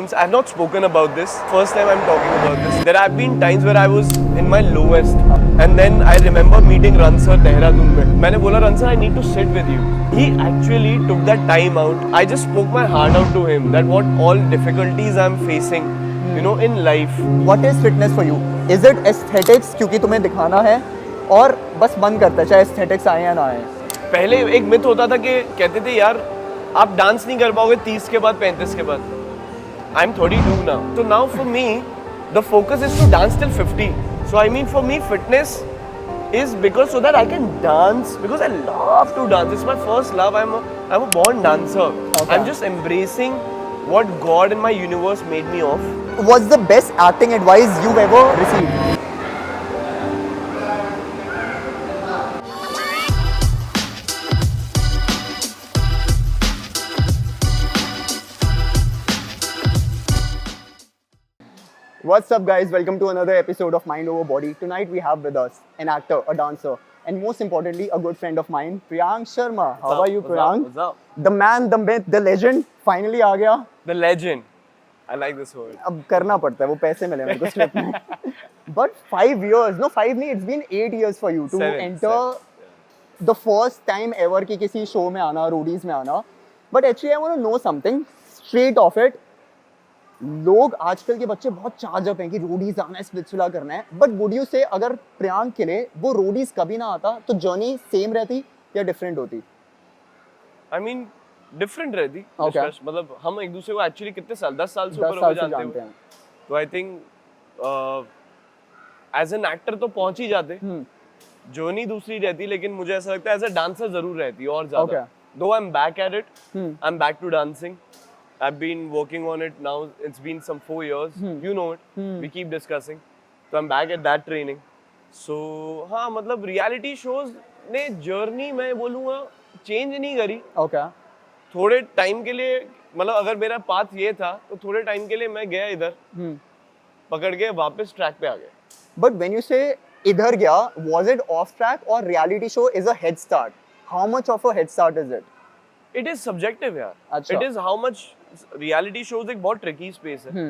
times, I have not spoken about this. First time I'm talking about this. There have been times where I was in my lowest, and then I remember meeting Ran sir Dehradun में. मैंने बोला Ran sir, I need to sit with you. He actually took that time out. I just spoke my heart out to him that what all difficulties I'm facing, you know, in life. What is fitness for you? Is it aesthetics क्योंकि तुम्हें दिखाना है और बस मन करता है चाहे aesthetics आए या ना आए? पहले एक मिथ होता था कि कहते थे यार आप डांस नहीं कर पाओगे 30 के बाद 35 के बाद. I'm 32 now. So now for me, the focus is to dance till 50. So I mean for me fitness is because so that I can dance because I love to dance. It's my first love. I'm a born dancer. Okay. I'm just embracing what God in my universe made me of. What's the best acting advice you've ever received? What's up guys, welcome to another episode of Mind Over Body. Tonight we have with us an actor, a dancer and most importantly a good friend of mine, Priyank Sharma. How are you Priyank? What's up? The man, the myth, the legend finally आ गया. The legend. I like this word. अब करना पड़ता है वो पैसे मिले मेरे को स्क्रिप्ट में. But 5 years, no 5 नहीं, it's been 8 years for you to enter the first time ever कि किसी शो में आना, रोडीज में आना. But actually I want to know something straight off it. लोग आजकल के बच्चे बहुत चार्जअप हैं कि रोडीज आना है, स्प्लिट्सविला करना है. बट वुड यू से अगर प्रियांक के लिए वो रोडीज कभी ना आता तो जर्नी सेम रहती या डिफरेंट होती? I mean डिफरेंट रहती. Okay. मतलब हम एक दूसरे को एक्चुअली कितने साल 10 साल से 10 ऊपर साल हो से जानते जानते हैं. हैं. तो I think as an actor तो पहुंच ही जाते. जर्नी दूसरी रहती लेकिन मुझे ऐसा लगता है एज अ डांसर जरूर रहती और ज्यादा. Though I am back at it. I am back to dancing. I've been working on it now. It's been some 4 years. You know it. We keep discussing. So I'm back at that training. So हाँ मतलब reality shows ने journey मैं बोलूँगा change नहीं करी. Okay. थोड़े time के लिए मतलब अगर मेरा path ये था तो थोड़े time के लिए मैं गया इधर पकड़ के वापस track पे आ गया. But when you say इधर गया, was it off track or reality show is a head start? How much of a head start is it? It is subjective यार. अच्छा. It is how much reality shows एक बहुत tricky space है.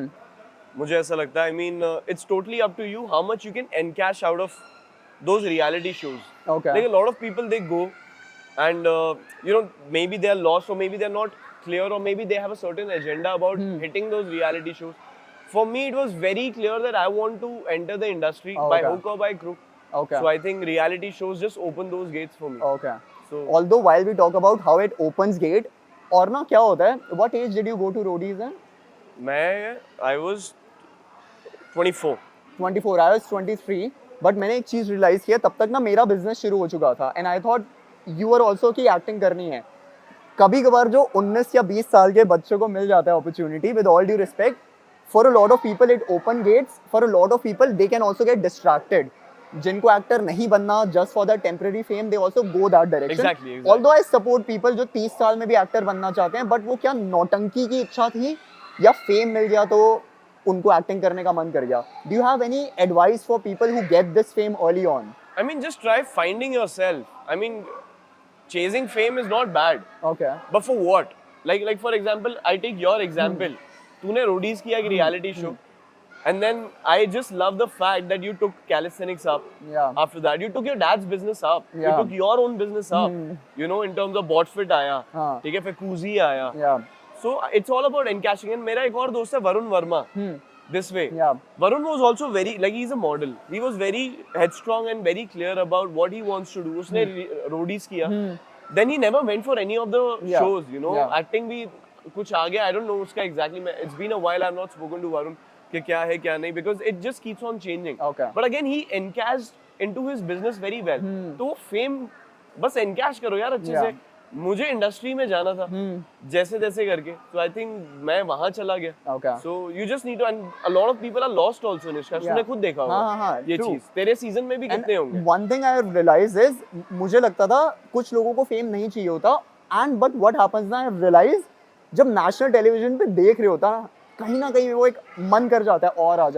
मुझे ऐसा लगता है. I mean it's totally up to you how much you can encash out of those reality shows. Okay. Like a lot of people they go and you know maybe they are lost or maybe they are not clear or maybe they have a certain agenda about hitting those reality shows. For me it was very clear that I want to enter the industry by hook or by crook. Okay. So I think reality shows just open those gates for me. Okay. So although while we talk about how it opens gate, और ना क्या होता है? What age did you go to roadies then? I was 24. 24. I was 23. But मैंने एक चीज realise किया तब तक ना मेरा बिजनेस शुरू हो चुका था and I thought you were also कि एक्टिंग करनी है. कभी कभार जो 19 या 20 साल के बच्चों को मिल जाता है opportunity, with all due respect, for a lot of people it open gates. For a lot of people they can also get distracted. जिनको एक्टर नहीं बनना just for the temporary fame, they also go that direction. Exactly. Although I support people जो 30 साल में भी actor बनना चाहते हैं, बट वो क्या नौटंकी की इच्छा थी या फेम मिल गया तो उनको एक्टिंग करने का मन कर गया? Do you have any advice for people who get this fame early on? I mean just try finding yourself. I mean chasing fame is not bad. Okay. But for what? Like for example, I take your example. तूने Roadies किया एक reality show. And then I just love the fact that you took calisthenics up. Yeah. After that, you took your dad's business up. Yeah. You took your own business up. You know, in terms of Botfit आया, ठीक है, फिर Kuzi आया. Yeah. So it's all about encashing. And मेरा एक और दोस्त है Varun Verma. This way. Yeah. Varun was also very like he's a model. He was very headstrong and very clear about what he wants to do. उसने roadies किया. Then he never went for any of the shows. You know, acting भी कुछ आ गया. I don't know उसका exactly. It's been a while. I've not spoken to Varun. कि क्या है क्या नहीं, because it just keeps on changing. Okay. But again he encashed into his business very well. तो वो fame बस encash करो यार अच्छे से. मुझे इंडस्ट्री में जाना था जैसे तैसे करके, so I think मैं वहाँ चला गया. Okay. So you just need to, and a lot of people are lost also. निष्काश तूने खुद देखा होगा ये चीज. तेरे सीजन में भी कितने होंगे. One thing I have realized is मुझे लगता था कुछ लोगों को फेम नहीं चाहिए होता, and but what happens now I have realized जब नेशनल टेलीविजन पे देख रहे होता कहीं ना कहीं वो एक मन कर जाता है और आ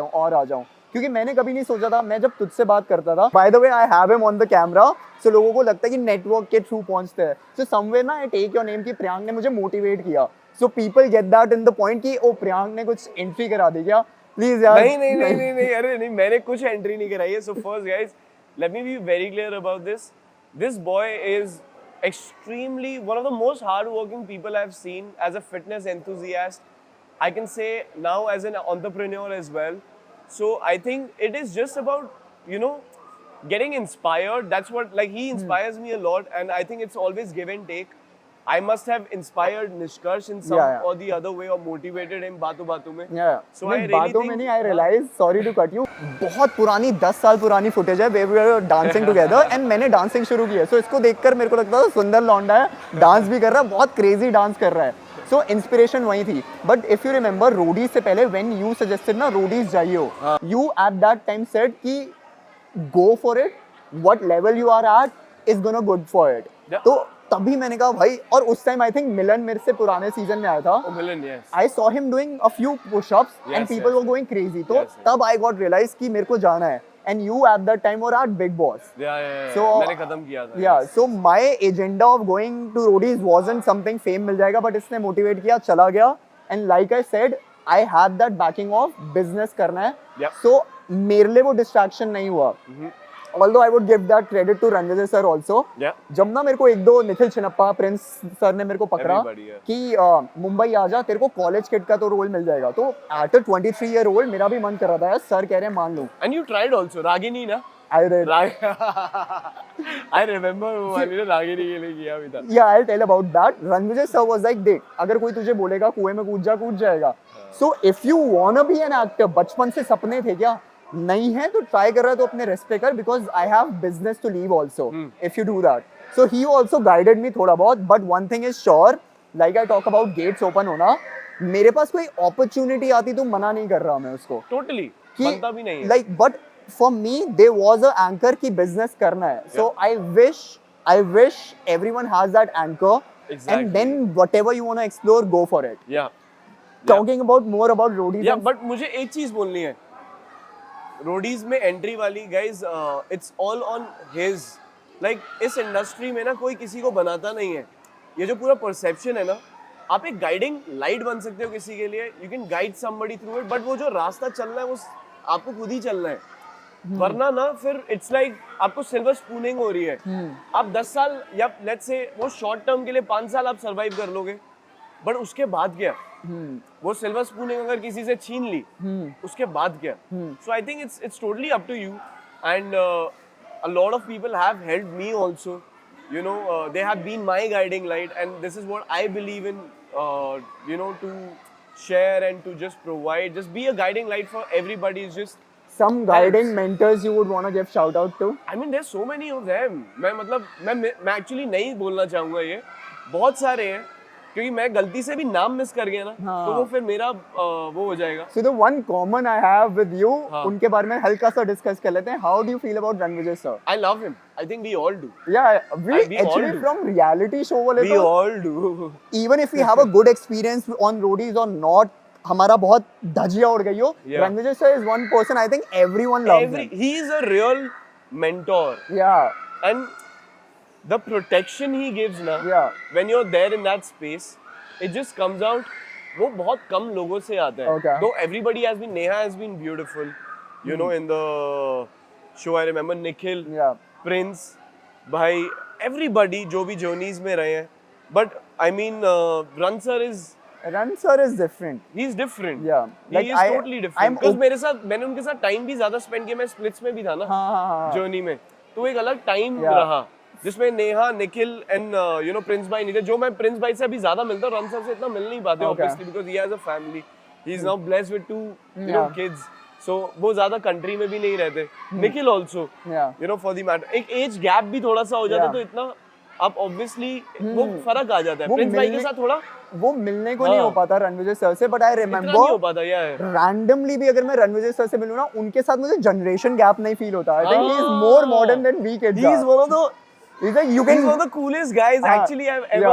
जाऊं. क्योंकि मैंने कभी नहीं सोचा था, मैं जब तुझसे बात करता था, by the way I have him on the camera, so लोगों को लगता है कि नेटवर्क के थ्रू पहुंचते हैं. सो समवेयर ना आई टेक योर नेम कि प्रियांक ने मुझे मोटिवेट किया. So people get that in the point कि ओ प्रियांक ने कुछ एंट्री करा दी क्या? Please यार. नहीं, अरे नहीं, मैंने कुछ एंट्री नहीं कराई है. So first guys, let me be very clear about this. This boy is extremely one of the most hardworking people I've seen as a fitness enthusiast. I can say now as an entrepreneur as well. So I think it is just about, you know, getting inspired. That's what, like, he inspires me a lot, and I think it's always give and take. I must have inspired Nishkarsh in some or the other way, or motivated him बातों में. Yeah. So I really बातों में नहीं, I realize, sorry to cut you, बहुत पुरानी 10 साल पुरानी footage है, where we were dancing together, and मैंने डांसिंग शुरू की है. So इसको देखकर मेरे को लगता था सुंदर लौंडा है, डांस भी कर रहा है, बहुत क्रेजी डांस कर रहा है. So इंस्पिरेशन वही थी. But if you remember, Roadies से पहले when you suggested ना रोडीज जाइयो, you at that time said कि go for it, what level you are at is gonna good for it. तो तभी मैंने कहा भाई, और उस टाइम आई थिंक मिलन मेरे से पुराने सीजन में आया था. मिलन, yes. I saw him doing a few push-ups and people were going crazy. तो तब I got realized कि मेरे को जाना है. And you at that time were at Big Boss. Yeah. So मैंने खत्म किया था. Yeah. So my agenda of going to Roadies wasn't something fame मिल जाएगा, but इसने motivate किया, चला गया. And like I said, I had that backing of business करना है. Yep. So मेरे लिए वो distraction नहीं हुआ. Although I would give that credit to Ranjay sir also. Yeah. जब ना मेरे को एक दो निखिल छिनप्पा, प्रिंस सर ने मेरे को पकड़ा कि मुंबई आ जा, तेरे को कॉलेज किड का तो रोल मिल जाएगा. तो at a 23-year-old मेरा भी मन कर रहा था यार, सर कह रहे हैं मान लूं. And you tried also, Ragini ना? I did. I remember वो वाली ना, रागिनी के लिए किया भी था. Yeah, I'll tell about that. Ranjay sir was like, देख, अगर कोई तुझे बोलेगा कुएं में कूद जाएगा. So if you wanna be an actor, बचपन से सपने थे क्या? नहीं है तो ट्राई कर रहा है तो अपने रेस्ट पे कर, because I have business to leave also if you do that. So he also guided me थोड़ा बहुत. But one thing is sure, like I talk about gates open होना, मेरे पास कोई अपॉर्चुनिटी आती तो मना नहीं कर रहा मैं उसको. टोटली बनता भी नहीं है. Like but for me there was a anchor की बिजनेस करना है. So I wish everyone has that anchor, and then whatever you want to explore, go for it. Yeah talking about more about Roadies. Yeah but मुझे एक चीज बोलनी है, Roadies में entry वाली guys, it's all on his. Like इस industry में ना कोई किसी को बनाता नहीं है. ये जो पूरा परसेप्शन है ना, आप एक गाइडिंग लाइट बन सकते हो किसी के लिए, you can guide somebody through it, but वो जो रास्ता चलना है वो आपको खुद ही चलना है. वरना ना फिर इट्स लाइक आपको सिल्वर स्पूनिंग हो रही है. आप 10 साल या लेट्स से वो शॉर्ट टर्म के लिए 5 साल आप सर्वाइव कर लोगे, बट उसके बाद क्या? वो सिल्वर स्पूनिंग अगर किसी से छीन ली, उसके बाद क्या? So I think it's totally up to you. And a lot of people have helped me also, you know, they have been my guiding light, and this is what I believe in, you know, to share and to just provide, just be a guiding light for everybody. Is just some guiding mentors you would want to give shout out to. I mean there's so many of them. मैं actually नहीं बोलना चाहूँगा, ये बहुत सारे हैं, क्योंकि मैं गलती से भी नाम मिस कर गया ना, तो वो फिर मेरा वो हो जाएगा. So the one common I have with you, उनके बारे में हल्का सा डिस्कस कर लेते हैं. How do you feel about Ranvijay sir? I love him. I think we all do. Yeah, we actually from reality show वाले we all do. Even if we have a good experience on roadies or not, हमारा बहुत धजिया उड़ गई हो, Ranvijay sir is one person I think everyone loves him. He is a real mentor. Yeah. And the protection he gives na, when you're there in that space, it just comes out. वो बहुत कम लोगों से आता है. Okay. Though everybody has been, Neha has been beautiful, you know, in the show. I remember Nikhil, Prince, भाई, everybody जो भी journeys में रहे हैं. But I mean, Ran sir is different. He's different. Yeah. Like he is totally different. Because मेरे साथ, मैंने उनके साथ टाइम भी ज्यादा स्पेंड किया. मैं स्प्लिट्स में भी था ना, जर्नी में, तो एक अलग टाइम रहा जिसमें Neha, Nikhil and you know Prince भाई नहीं थे. जो मैं प्रिंस भाई से अभी ज्यादा मिलता हूँ, रन सर से इतना मिल नहीं पाते obviously, because he has a family. He is now blessed with 2 you know kids, so वो ज्यादा कंट्री में भी नहीं रहते. Nikhil also, you know, for the matter एक एज गैप भी थोड़ा सा हो जाता है, तो इतना आप ऑब्वियसली वो फर्क आ जाता है. प्रिंस भाई के साथ थोड़ा वो मिलने को नहीं हो पाता रणविजय सर से. बट आई रिमेम्बर रैंडमली भी अगर मैं रणविजय सर से मिलूं ना, उनके साथ मुझे जनरेशन गैप नहीं फील होता. I think he is more modern than we kids. He is one of the He's like, he's one of the coolest guys actually I've ever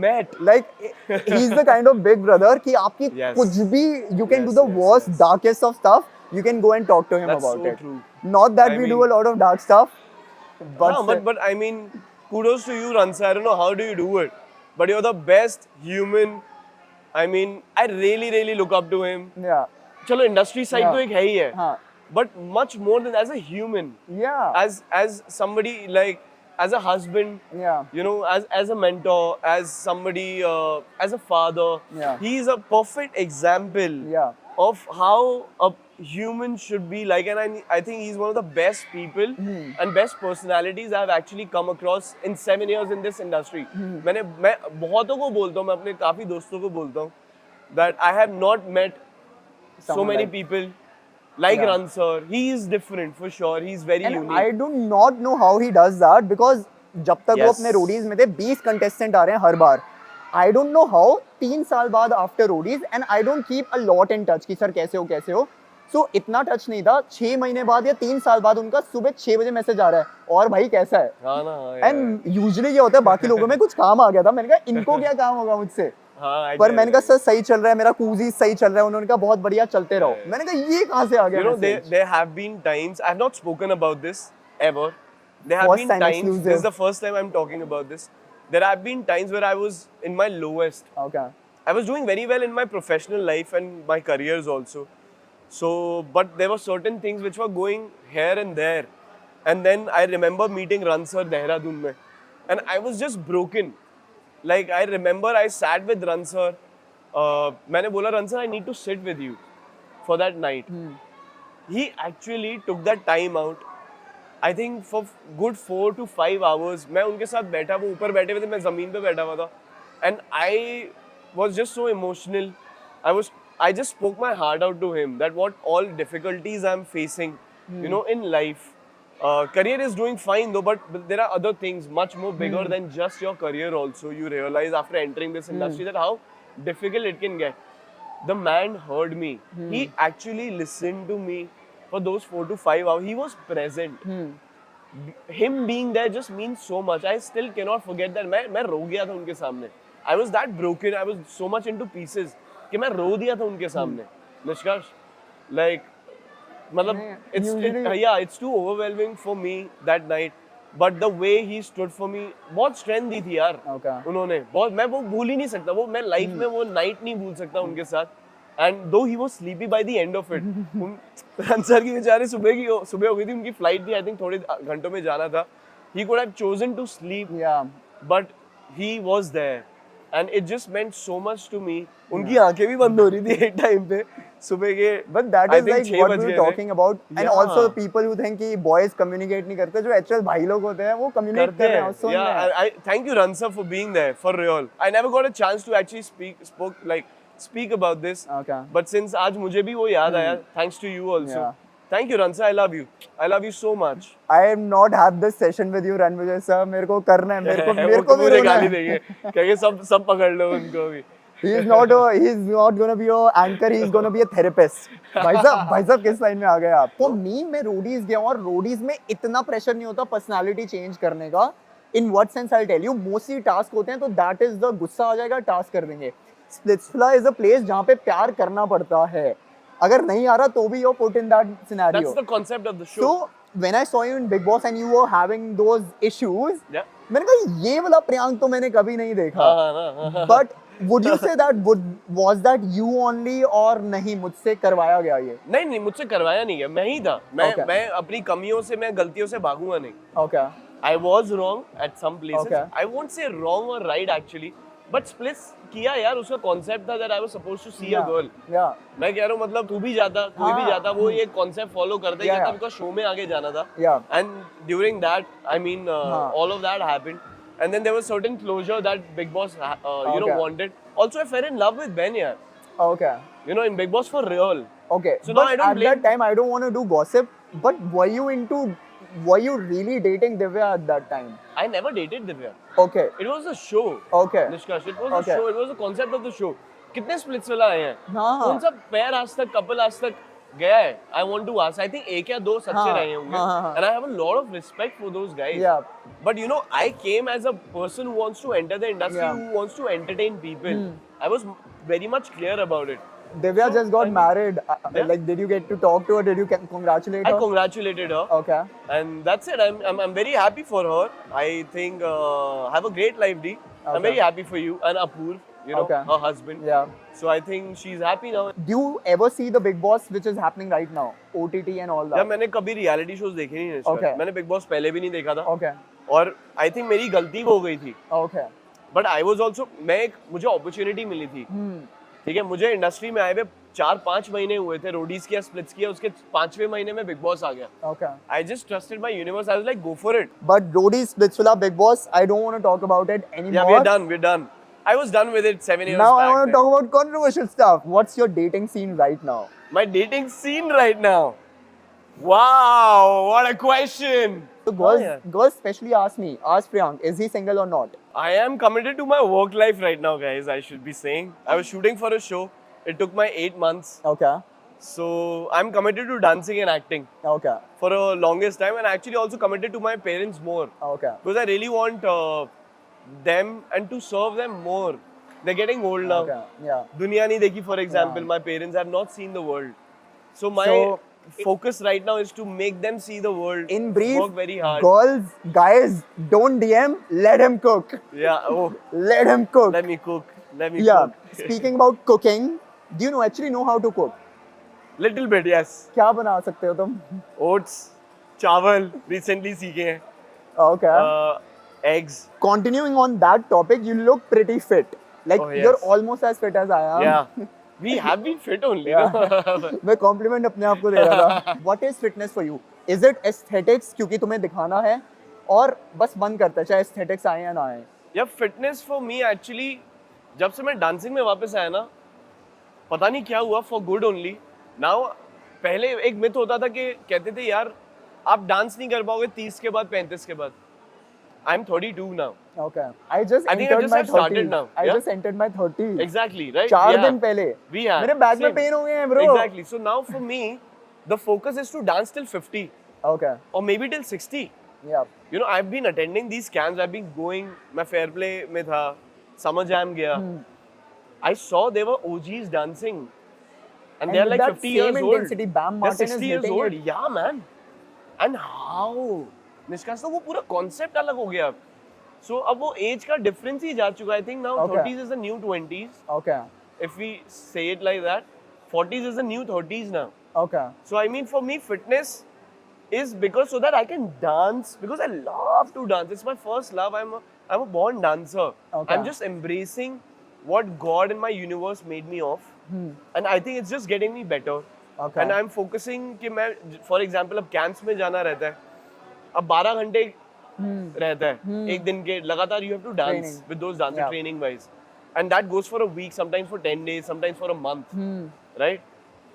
met. Like he's the kind of big brother कि आपकी कुछ भी you can do the worst darkest of stuff, you can go and talk to him about it. True. Not that we do a lot of dark stuff, but I mean kudos to you, Ransa. I don't know how do you do it, but you're the best human I mean, I really look up to him. Yeah. चलो industry side Yeah. तो एक है ही है. हाँ. But much more than as a human. Yeah. As somebody like as a husband. Yeah. You know, as a mentor, as somebody, as a father. Yeah. He is a perfect example. Yeah. Of how a human should be like, and I think he's one of the best people and best personalities I've actually come across in 7 years in this industry. मैं बहुतों को बोलता हूँ, मैं अपने काफी दोस्तों को बोलता हूँ that I have not met so many people like Ran sir. He is different for sure. He's very And unique. I do not know how he does that because जब तक वो अपने रोडीज में थे 20 कंटेस्टेंट आ रहे हैं हर बार. I don't know how 3 साल बाद after Roadies and I don't keep a lot in touch कि सर कैसे हो. So इतना टच नहीं था. 6 महीने बाद या 3 साल बाद उनका सुबह 6 बजे मैसेज आ रहा है और भाई कैसा है. हाँ ना. एंड यूजुअली क्या होता है बाकी लोगों में कुछ काम आ गया था. मैंने कहा इनको क्या काम होगा मुझसे. पर मैंने कहा सर सही चल रहा है, मेरा कूजी सही चल रहा है. उन्होंने कहा बहुत बढ़िया चलते रहो. मैंने कहा ये कहाँ से आ गया. You know, there have been times I have not spoken about this ever. There have been times. This is the first time I'm talking about this. There have been times where I was in my lowest. Okay. I was doing very well in my professional life and my careers also. So, but there were certain things which were going here and there. And then I remember meeting Ran sir Dehradun mein. And I was just broken. Like I remember I sat with Ran sir. मैंने बोला Ran sir, I need to sit with you for that night. He actually took that time out. I think for good 4 to 5 hours. मैं उनके साथ बैठा, वो ऊपर बैठे हुए थे, मैं ज़मीन पे बैठा हुआ था. And I was just so emotional. I just spoke my heart out to him that what all difficulties I'm facing, you know, in life. Career is doing fine though, but there are other things much more bigger than just your career also. You realize after entering this industry that how difficult it can get. The man heard me. He actually listened to me for those 4 to 5 hours. He was present. Him being there just means so much. I still cannot forget that. मैं रो गया था उनके सामने. I was that broken. I was so much into pieces कि मैं रो दिया था उनके सामने. निष्कर्ष, like, मतलब it's too overwhelming for me that night. But the way he stood for me, बहुत strength दी थी यार. उन्होंने बहुत, मैं वो भूल ही नहीं सकता. वो मैं life में वो night नहीं भूल सकता उनके साथ. And though he was sleepy by the end of it, Ran sir की बेचारे सुबह हो गई थी, उनकी flight थी, I think थोड़े घंटों में जाना था. He could have chosen to sleep, but he was there, and it just meant so much to me. उनकी आंखें भी बंद हो रही थी एक टाइम पे सुबह के. But that is like what we were talking about, and also the people who think कि boys communicate नहीं करते, जो actual भाई लोग होते हैं वो communicate कर रहे हैं, सुन रहे हैं. I thank you Ran sir for being there for real. I never got a chance to actually speak about this. Okay. But since आज मुझे भी वो याद आया, thanks to you also. Yeah. Thank you Ran sir, I love you. I love you so much. I have not had this session with you Ranvijay sir. मेरे को करना है, मेरे को भी रोना गाली देंगे, कहेंगे सब पकड़ लो उनको भी. He is not going to be a anchor. He is going to be a therapist. भाई साहब किस लाइन में आ गए आप? For me, मैं रोडीज गया हूँ और रोडीज में इतना प्रेशर नहीं होता पर्सनालिटी चेंज करने का. In what sense I'll tell you, mostly task होते हैं तो that is the गुस्सा आ जाएगा, टास्क कर देंगे. Splitsvilla is a place जहाँ पे प्यार करना पड़ता है. अगर नहीं आ रहा तो भी you're put in that scenario. That's the concept of the show. So when I saw you in Bigg Boss and you were having those issues, मैंने कहा ये वाला प्रियांक तो मैंने कभी नहीं देखा. But would you say that was that you only or नहीं मुझसे करवाया गया ये? नहीं मुझसे करवाया नहीं है, मैं ही था. मैं अपनी कमियों से, मैं गलतियों से भागूंगा नहीं. Okay. I was wrong at some places. Okay. I won't say wrong or right actually, but splits किया यार. उसका concept था that I was supposed to see a girl. Yeah. मैं कह रहा हूँ मतलब तू भी जाता, कोई भी जाता, वो ये concept follow करते ही तब का show में आगे जाना था. Yeah. And during that, I mean, all of that happened. And then there was certain closure that Bigg Boss, you know, wanted. Also, I fell in love with Ben here. Okay. You know, in Bigg Boss for real. Okay. So but now I don't blame. At that time, I don't want to do gossip. But were you really dating Divya at that time? I never dated Divya. Okay. It was a show. Okay. Nishkash, it was a show. It was the concept of the show. कितने Splitsvilla आए हैं? कौन सा pair आज तक, couple आज तक गया है? I want to ask. I think एक या दो सच्चे रहे होंगे. And I have a lot of respect for those guys. Yeah. But you know, I came as a person who wants to enter the industry, who wants to entertain people. I was very much clear about it. Divya just got married. Like, did you get to talk to her? Did you congratulate her? I congratulated her. Okay. And that's it. I'm very happy for her. I think have a great life, D. I'm very happy for you and Apoorv. you know, Okay. her husband. Yeah. So I think she's happy now. Do you ever see the Big Boss which is happening right now? OTT and all यार that. मैंने कभी reality shows देखे नहीं है इसका. Okay. मैंने big boss पहले भी नहीं देखा था. Okay. और आई थिंक मेरी गलती हो गई थी. Okay. But I was also मुझे अपॉर्चुनिटी मिली थी. ठीक है, मुझे इंडस्ट्री में आए हुए 4-5 महीने हुए थे. रोडीज किया, स्प्लिट्स किया, उसके 5वें महीने में बिग बॉस आ गया. Okay. I just trusted my universe. I was like go for it. But Rodi Splitsvilla Big Boss, I don't want to talk about it anymore. Yeah, we're done. I was done with it 7 years Now back. I want to talk about controversial stuff. What's your dating scene right now? My dating scene right now. Wow, what a question. So girls, yeah. girls especially ask me, ask Priyank, is he single or not? I am committed to my work life right now, guys. I should be saying. I was shooting for a show. It took my 8 months. Okay. So I'm committed to dancing and acting Okay. for a longest time, and actually also committed to my parents more Okay. because I really want them and to serve them more. They're getting old now. Okay. Yeah. Duniya nahi dekhi, for example. Yeah. My parents have not seen the world. So my So, focus right now is to make them see the world. In brief, work very hard. girls, guys, don't DM, let him cook. Yeah. Oh, Let him cook. let me cook. Let me Yeah. cook. Speaking about cooking, do you actually know how to cook? Little bit, yes. क्या बना सकते हो तुम? Oats, चावल, recently सीखे हैं. Okay. Eggs. Continuing on that topic, you look pretty fit. Like Oh, yes. you're almost as fit as I am. Yeah. We have been fit only. Yeah. No? मैं compliment अपने आप को दे रहा था. What is fitness for you? Is it aesthetics क्योंकि तुम्हें दिखाना है और बस मन करता है चाहे aesthetics आए या ना आए? Yeah, fitness for me actually, जब से मैं dancing में वापस आया ना, पता नहीं क्या हुआ, for good only. Now, पहले एक myth होता था कि कहते थे यार आप डांस नहीं कर पाओगे 30 के बाद 35 के बाद. I'm 32 now. Okay. I just I think I entered just my have started 30s. now. I Yeah? just entered my 30s. Exactly, right? 4 Yeah. दिन पहले. We have. मेरे बैक में Same. पेन हो गए हैं bro. Exactly. So now for me, the focus is to dance till 50 Okay. or maybe till 60. Yeah. You know, I've been attending these camps. I've been going. मैं fair play में था. Summer jam गया. I saw they were OGs dancing, and they are with like that 50 same years old. intensity, Bam They're Martin 60 is years hitting old. it. Yeah, man. And how? निष्कास तो वो पूरा concept अलग हो गया. So अब वो age का difference ही जा चुका. I think now Okay. 30s is the new 20s. Okay. If we say it like that, 40s is the new 30s now. Okay. So I mean, for me, fitness is because so that I can dance because I love to dance. It's my first love. I'm a born dancer. Okay. I'm just embracing what God in my universe made me of, and I think it's just getting me better. Okay. And I'm focusing कि मैं, for example, अब camps में जाना रहता है. अब 12 घंटे रहता है एक दिन के लगातार. You have to dance Training. with those dancer Yeah. training wise, and that goes for a week, sometimes for 10 days, sometimes for a month, right?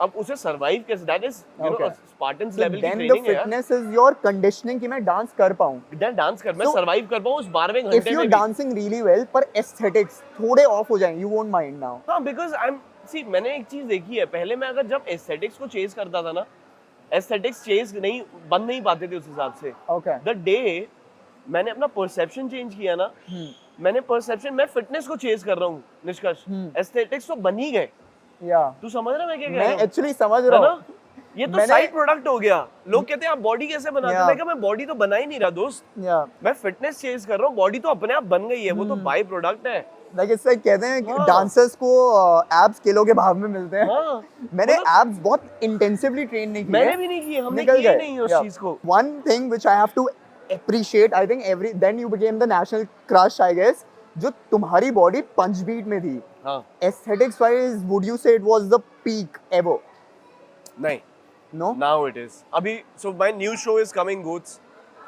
अब उसे survive कैसे? That is, you know, Okay. a Spartans So level की then the training है यार. fitness is your conditioning कि मैं dance कर पाऊँ. मैं डांस कर, मैं So, survive कर पाऊँ उस 12वें If घंटे you're में भी. dancing really well, पर aesthetics थोड़े off हो जाएं, you won't mind now. हाँ, because I'm see, मैंने एक चीज देखी है. पहले मैं अगर जब aesthetics को chase करता था ना, aesthetics chase नहीं बन नहीं पाते थे उस हिसाब से. Okay. The day मैंने अपना perception change किया ना, मैंने perception, मैं fitness को chase कर रहा हूँ निष्कर्ष. Aesthetics तो बन ही गए. Yeah. तू समझ रहा है मैं क्या कह मैं रहा हूँ? actually समझ है रहा ना? हूँ. ये तो मैंने- साइड प्रोडक्ट हो गया. लोग कहते हैं आप बॉडी कैसे बनाते हैं? Yeah. मैं कहा मैं बॉडी तो बना ही नहीं रहा दोस्त. Yeah. मैं फिटनेस चेज कर रहा हूँ. बॉडी तो अपने आप बन गई है. वो तो बाय प्रोडक्ट है. Like it's like कहते हैं कि हाँ. dancers को abs किलो के भाव में मिलते हैं. हाँ. मैंने मतलब abs बहुत intensively train नहीं किए. मैंने भी नहीं किए. हमने निकल किए गए. नहीं उस Yeah. चीज को. One thing which I have to appreciate, I think then you became the national crush, I guess. जो तुम्हारी बॉडी पंच बीट में थी. हाँ. Aesthetics wise, would you say it was the peak ever? नहीं. No? Now it is. अभी so my new show is coming, Goats.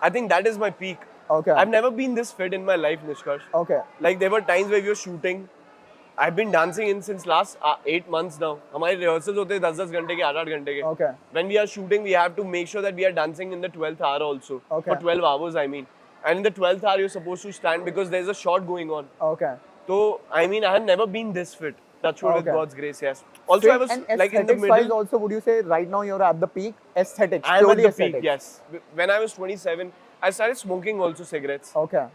I think that is my peak. Okay. I've never been this fit in my life, Nishkarsh. Okay. Like there were times where we were shooting. I've been dancing in since last 8 months now. हमारे rehearsals होते हैं 10-10 घंटे के, 8-8 घंटे के. Okay. When we are shooting, we have to make sure that we are dancing in the 12th hour also. Okay. For 12 hours, I mean. And in the 12th hour, you're supposed to stand because there's a shot going on. Okay. So, I mean, I have never been this fit. Touch wood with Okay. God's grace, yes. Also, I was and like in the aesthetics wise middle. also, would you say right now you're at the peak? Aesthetics. I am at purely the aesthetics. peak, yes. When I was 27, I started smoking also cigarettes. Okay.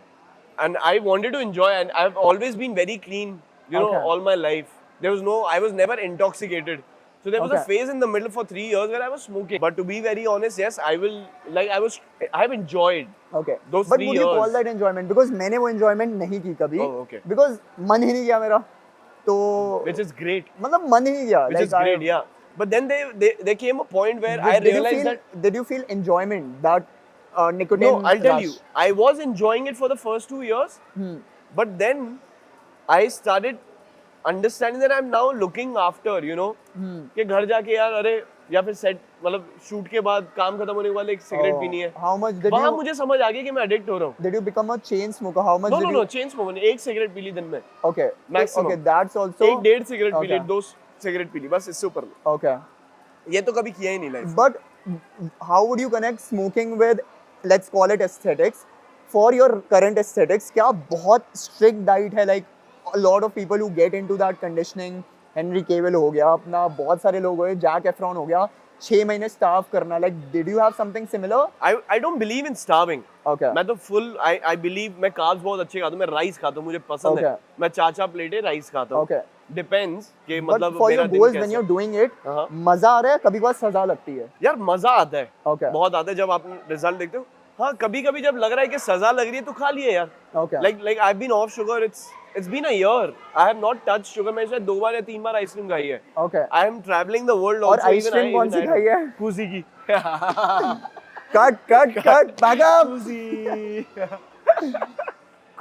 And I wanted to enjoy, and I've always been very clean, you know, Okay. all my life. I was never intoxicated. So there was a Okay. phase in the middle for 3 years where I was smoking. But to be very honest, yes, I have enjoyed. Okay. Those But 3 would you call years. that enjoyment? Because मैंने वो enjoyment नहीं की कभी. Oh, okay. Because मन ही नहीं किया मेरा. तो which is great, मतलब मन ही गया, which is great, yeah. But then they came a point where I realized that did you feel enjoyment, that nicotine no, I'll tell rush? you, I was enjoying it for the first 2 years, but then I started understanding that I'm now looking after, you know, कि घर जाके यार अरे या फिर set मतलब shoot के बाद काम खत्म होने के बाद एक सिगरेट पीनी है, How much did वहाँ you मुझे समझ आ गया कि मैं एडिक्ट हो रहा हूँ. did you become a chain smoker? How much No, did no, you no, chain smoker नहीं, एक सिगरेट पी ली दिन में, okay maximum. okay, that's also एक डेढ़ सिगरेट पी ली, Okay. 2 सिगरेट पी ली, बस इससे ऊपर नहीं. okay. ये तो कभी किया ही नहीं life. But how would you connect smoking with, let's call it aesthetics, for your current aesthetics? क्या बहुत strict diet है, like a lot of people who get into that conditioning, Henry Cavill हो गया अपना, बहुत सारे लोग हुए, Zac Efron हो गया, 6 महीने starve करना, like did you have something similar? I don't believe in starving. Okay. मैं तो full I believe, मैं carbs बहुत अच्छे खाता हूँ, मैं राइस खाता हूँ, मुझे पसंद है, Okay. मैं 4 प्लेटें राइस खाता हूँ. Okay. Depends कि But मतलब for मेरा your दिन goals, कैसा when you're है. doing it, हाँ. मजा आ रहा है, कभी कभार सजा लगती है. यार मजा आता है, Okay. बहुत आता है जब आप रिजल्ट देखते हो. हाँ, कभी कभी जब लग रहा है कि सजा लग रही है तो खा लिए यार. Okay. Like I've been off sugar, it's been a year. I have not touched sugar. मैंने शायद 2 बार या 3 बार आइसक्रीम खाई है. Okay. I am traveling the world और also. आइसक्रीम कौन सी खाई है? कुजी की. Cut, back up. कुजी.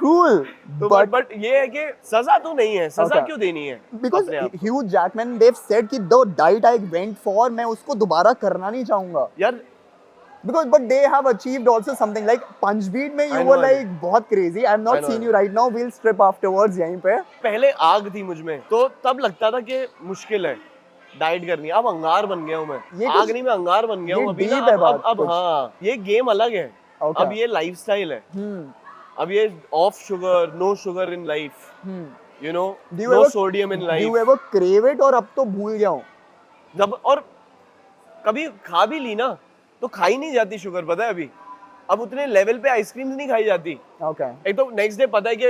Cool. तो But बट ये है कि सजा तो नहीं है, सजा Okay. क्यों देनी है because अपने आप को? Hugh Jackman, they've said कि the diet I went for, मैं उसको दोबारा करना नहीं चाहूंगा. यार Because but they have achieved also something like Punchbeat में you I know, were I know. like बहुत crazy. I have I not know, seen I you right now. We'll strip afterwards यहीं पे. पहले आग थी मुझ में, तो तब लगता था कि मुश्किल है डाइट करनी. अब अंगार बन गया हूँ मैं. ये आग कुछ- नहीं, मैं अंगार बन गया ये हूँ अभी ना. deep है बात अब कुछ. हाँ, ये गेम अलग है. Okay. अब ये लाइफस्टाइल है. Hmm. अब ये of sugar, no sugar in life, Hmm. You know, Do you know ever- sodium in Do you life. ever crave it और अब तो भूल गया हूँ. जब और कभी खा भी ली ना तो खाई नहीं जाती शुगर, पता है अभी. अब उतने लेवल पे आइसक्रीम नहीं खाई जाती. Okay. एक तो नेक्स्ट डे पता है कि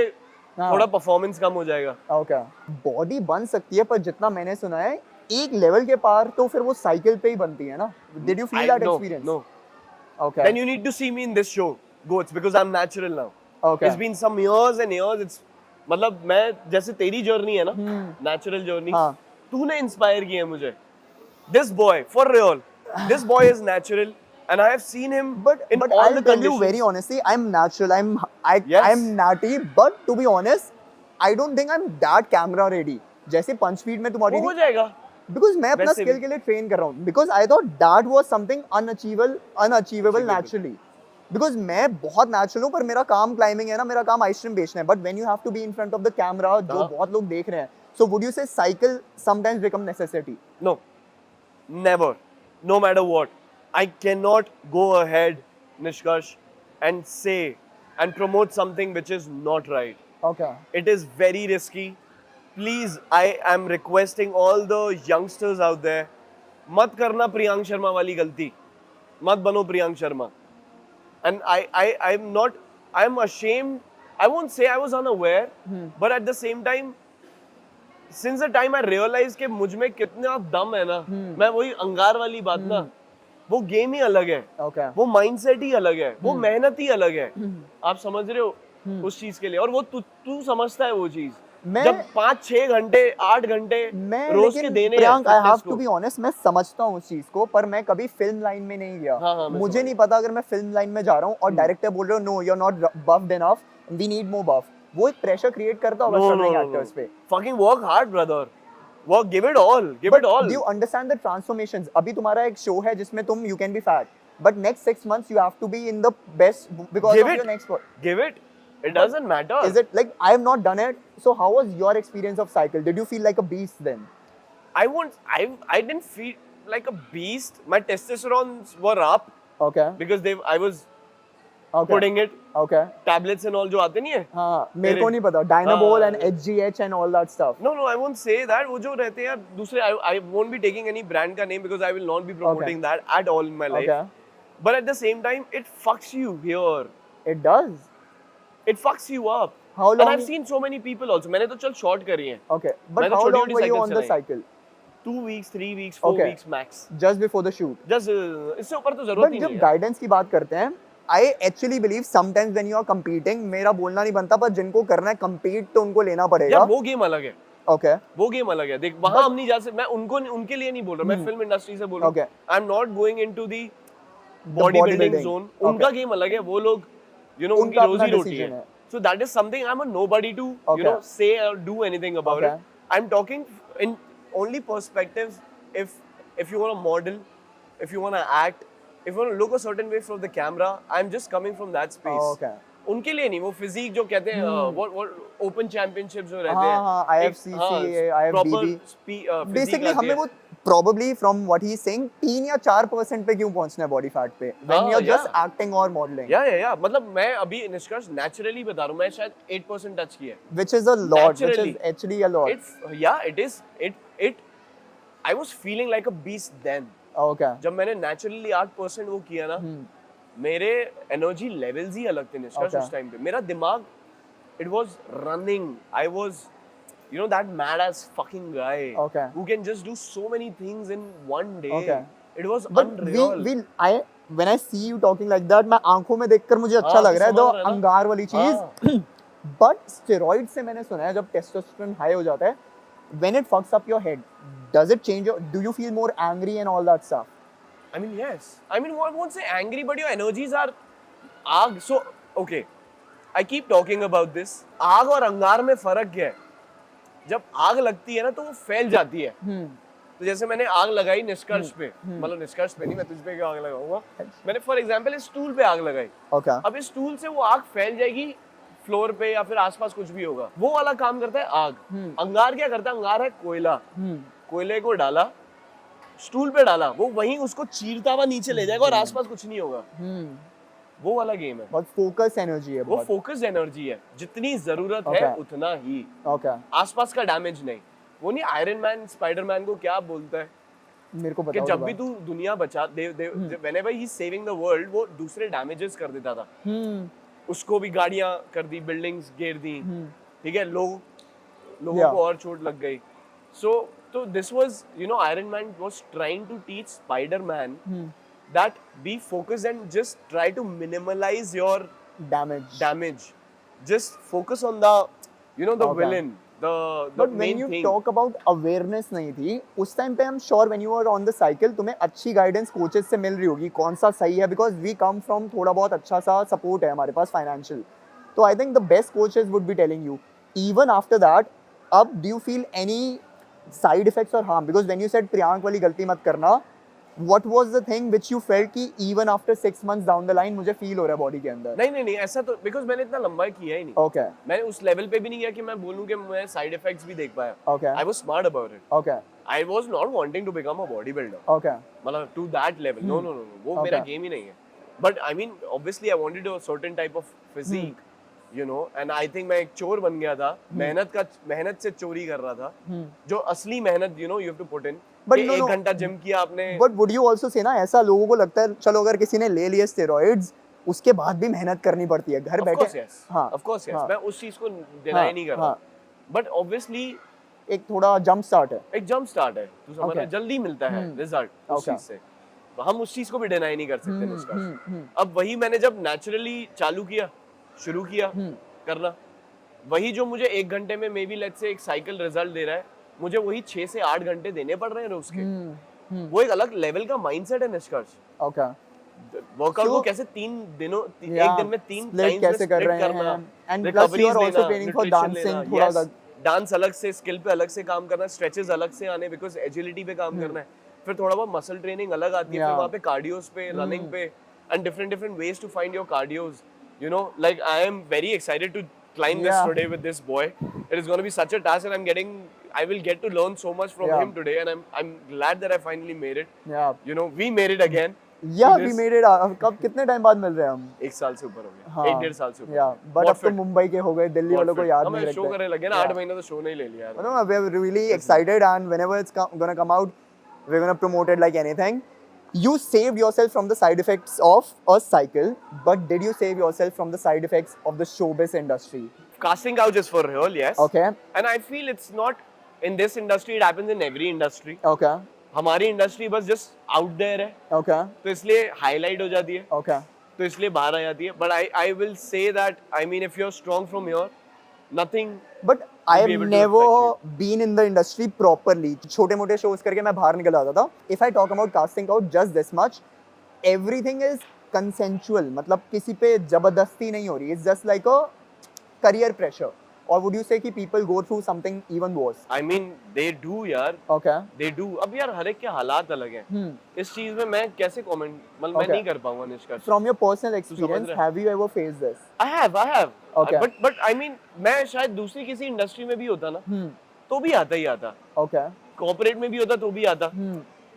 हाँ. थोड़ा परफॉर्मेंस कम हो जाएगा. Okay. बॉडी बन सकती है, पर जितना मैंने सुना है एक लेवल के पार तो फिर वो साइकिल पे ही बनती है ना. Did you feel that No, experience? no. Okay. Then you need to see me in this show, Goats, because I'm natural now. Okay. It's been some years and years. It's मतलब मैं जैसे तेरी journey है ना, natural journey, हाँ. तूने inspire किया है मुझे. This boy, for real, this boy is natural, and I have seen him But in but all I'll the tell you conditions. very honestly, I'm natural. Yes. I'm natty. But to be honest, I don't think I'm that camera ready. जैसे Punchbeat में तुम्हारी वो हो थी. जाएगा. Because मैं अपना वैसे स्किल भी. के लिए ट्रेन कर रहा हूँ. Because I thought that was something unachievable naturally. Because मैं बहुत natural हूँ, पर मेरा काम climbing है ना, मेरा काम आइसक्रीम बेचना है. But when you have to be in front of the camera, जो हाँ. बहुत लोग देख रहे हैं, so would you say cycle sometimes become necessity? No, never, no matter what. I cannot go ahead, Nishkarsh, and say and promote something which is not right. Okay. It is very risky. Please, I am requesting all the youngsters out there, मत करना प्रियांक शर्मा वाली गलती. मत बनो Priyank Sharma. And I'm ashamed. I won't say I was unaware, but at the same time, since the time I realized कि मुझ में कितना दम है ना, मैं वही अंगार वाली बात ना, वो गेम ही अलग है. Okay. वो माइंडसेट ही अलग है, वो मेहनत ही अलग है. आप समझ रहे हो उस चीज के लिए, और वो तू समझता है वो चीज. मैं- जब 5-6 घंटे 8 घंटे मैं रोज के लेकिन देने प्रियांक, I have को. to be honest, मैं समझता हूँ उस चीज को, पर मैं कभी फिल्म लाइन में नहीं गया. हाँ, मैं मुझे समझ नहीं पता अगर मैं फिल्म लाइन में जा रहा हूँ और डायरेक्टर बोल रहे हो no you are not buffed enough, we need more buff, वो एक प्रेशर क्रिएट करता होगा स्ट्रगलिंग एक्टर्स पे. Fucking work hard, brother. Work, give it all. Give But it all. do you understand the transformations? अभी तुम्हारा एक show है जिसमें तुम you can be fat, but next 6 months you have to be in the best because Give of it. your next work. Give it. It doesn't matter. Is it like I have not done it? So how was your experience of cycle? Did you feel like a beast then? I didn't feel like a beast. My testosterone were up Okay. because I was Okay. putting it Okay. tablets and all जो आते नहीं है. हाँ, मेरे को तेरे- नहीं पता. Dynabol हाँ. and HGH and all that stuff. No, I won't say that. वो जो रहते हैं यार दूसरे, I won't be taking any brand का name because I will not be promoting that at all in my life. Okay. But at the same time, it fucks you here. It does. It fucks you up. How And long? I've seen so many people also. मैंने तो चल short करी है. Okay. But मैंने how छोटी long छोटी were you cycle on the चलाई. cycle? 2 weeks, 3 weeks, 4 Okay. weeks max. Just before the shoot. Just इससे ऊपर तो जरूरत But ही जब नहीं है. guidance की बात करते हैं, I actually believe sometimes when you are competing, मेरा बोलना नहीं बनता, पर जिनको करना है compete तो उनको लेना पड़ेगा. यार वो गेम अलग है. Okay. वो गेम अलग है देख, वहां हम नहीं जा सकते। मैं उनको उनके लिए नहीं बोल रहा, मैं फिल्म इंडस्ट्री से बोल रहा हूँ। I am not going into the body building zone. उनका गेम अलग है, वो लोग उनकी रोजी रोटी है। So that is something I'm a nobody to say or do anything about it. I'm talking in only perspectives. If you want to model, if you want to act, if you want to look a certain way from the camera, I'm just coming from that space. Okay. उनके लिए नहीं, वो physique जो कहते हैं वो open championship जो रहते हैं, हाँ, IFCC, IFBB, बेसिकली हमें वो probably from what he's saying 3 या 4% पे क्यों पहुंचना है बॉडी फैट पे when you're just acting or modeling. या मतलब मैं अभी निष्कर्ष नेचुरली बता रहा हूँ, मैं शायद 8% टच किया है, which is a lot, which is actually a lot. It I was feeling like a beast then. Okay. जब मैंने नेचुरली 8% वो किया ना, मेरे एनर्जी लेवल्स ही अलग थे निष्कर्ष उस टाइम पे। मेरा दिमाग it was running. I was that mad as fucking guy who can just do so many things in one day. It was unreal. When I see you talking like that, मैं आंखों में देखकर मुझे अच्छा लग रहा है, तो अंगार वाली चीज। But steroid से मैंने सुना है जब testosterone high हो जाता है, when it fucks up your head, does it change do you feel more angry and all that stuff? I mean, yes. I mean, I won't say angry, but your energies are आग. So, okay. I keep talking about this. आग और अंगार में फर्क क्या है? जब आग लगती है ना तो वो फैल जाती है। तो जैसे मैंने आग लगाई निष्कर्ष पे, मतलब निष्कर्ष पे नहीं, मैं तुझ पे क्यों आग लगाऊंगा? मैंने फॉर एग्जांपल इस स्टूल पे आग लगाई। अब इस स्टूल से वो आग फैल जाएगी फ्लोर पे या फिर आसपास कुछ भी होगा, वो वाला काम करता है आग। अंगार क्या करता है? अंगार है कोयला। कोयले को डाला, स्टूल पे डाला, वो वहीं उसको चीरता हुआ नीचे ले जाएगा और आसपास कुछ नहीं होगा। वो वाला गेम है। बहुत फोकस एनर्जी है। वो फोकस एनर्जी है, जितनी जरूरत है उतना ही। आसपास का डैमेज नहीं। वो नहीं आयरन मैन स्पाइडरमैन को क्या बोलता है, मेरे को बताओ, कि जब भी तू दुनिया बचा whenever he is saving the world, वो दूसरे डैमेजेस कर देता था। उसको भी गाड़ियां कर दी, बिल्डिंग्स गिर दी, ठीक है, लोगों को और चोट लग गई। So this was, Iron Man was trying to teach Spider-Man that be focused and just try to minimize your damage. Just focus on the, the villain, the But main when you thing. talk about awareness नहीं थी उस time पे, I'm sure when you were on the cycle तुम्हें अच्छी guidance coaches से मिल रही होगी कौन सा सही है, because we come from थोड़ा बहुत अच्छा सा support है हमारे पास financial, तो I think the best coaches would be telling you. Even after that, अब do you feel any side effects or harm? Because when you said Priyank वाली गलती मत करना, what was the thing which you felt कि even after 6 months down the line मुझे feel हो रहा है body के अंदर? नहीं ऐसा तो because मैंने इतना लंबा किया ही नहीं। Okay. मैंने उस लेवल पे भी नहीं किया कि मैं बोलूं कि मैं साइड इफेक्ट्स भी देख पाया। Okay. I was smart about it. Okay. I was not wanting to become a bodybuilder. Okay. मतलब to that level. No. वो मेरा गेम ही नहीं है। But I mean, obviously I wanted a certain type of physique. and I think मैं एक चोर बन गया था, मेहनत से चोरी कर रहा था, जो असली मेहनत you have to put in। But एक घंटा जिम किया आपने। But would you also say ना, ऐसा लोगों को लगता है चलो अगर किसी ने ले लिए स्टेरॉइड्स उसके बाद भी मेहनत करनी पड़ती है घर बैठे। हाँ, of course yes, मैं उस चीज को डिनाई नहीं कर रहा, but obviously एक थोड़ा जंप स्टार्ट है, तू समझ रहा है, जल्दी मिलता है रिजल्ट उस चीज से, हम उस चीज को भी डिनाई नहीं कर सकते निष्कर्ष। अब वही मैंने जब नेचुरली शुरू किया करना, वही जो मुझे 1 घंटे में मे बी लेट्स से एक साइकिल रिजल्ट दे रहा है, मुझे वही 6 से 8 घंटे देने पड़ रहे हैं रोज के। वो एक अलग लेवल का माइंडसेट है निष्कर्ष। वर्कआउट को कैसे 3 दिनों एक दिन में 3 टाइम्स कैसे कर रहे हैं, and plus you are also training for dancing, थोड़ा डांस अलग से, स्किल पे अलग से काम करना, स्ट्रेचेस अलग से आने बिकॉज़ एजिलिटी पे काम करना है, फिर थोड़ा बहुत मसल ट्रेनिंग अलग आती है, फिर वहां पे कार्डियोस पे, रनिंग पे, and different ways to find your cardios. like I am very excited to climb this today with this boy. It is going to be such a task, and I will get to learn so much from him today, and I'm glad that I finally made it. We made it again. we made it. कब कितने time बाद मिल रहे हैं हम? 1 साल से ऊपर हो गया, 1.5 साल से ऊपर। बट अब तो मुंबई के हो गए, दिल्ली वालों को याद नहीं रखते। शो करने लगे ना, 8 महीने तो शो नहीं ले लिया यार। No, we are really excited, and whenever it's gonna come out, we're gonna promote it like anything. You saved yourself from the side effects of a cycle, but did you save yourself from the side effects of the showbiz industry? Casting couch is for real, yes. Okay. And I feel it's not in this industry, it happens in every industry. Okay. हमारी industry बस just out there है, okay, तो इसलिए highlight हो जाती है, okay, तो इसलिए बाहर आ जाती है। But I will say that, I mean if you are strong from your, nothing. बट I have never been in the industry properly. छोटे मोटे shows करके मैं बाहर निकल आता था. If I talk about casting out, just this much, everything is consensual. मतलब किसी पे जबरदस्ती नहीं हो रही. It's just like a career pressure. Or would you say कि people go through something even worse? I mean, they do यार. Okay. They do. अब यार हर एक के हालात अलग हैं. इस चीज में मैं कैसे comment मतलब मैं नहीं कर पाऊंगा निष्कर्ष. From your personal experience, have you ever faced this? I have. Okay. But I mean, मैं शायद दूसरी किसी इंडस्ट्री में भी होता ना, तो भी आता ही आता. Okay. कॉर्पोरेट में भी होता तो भी आता.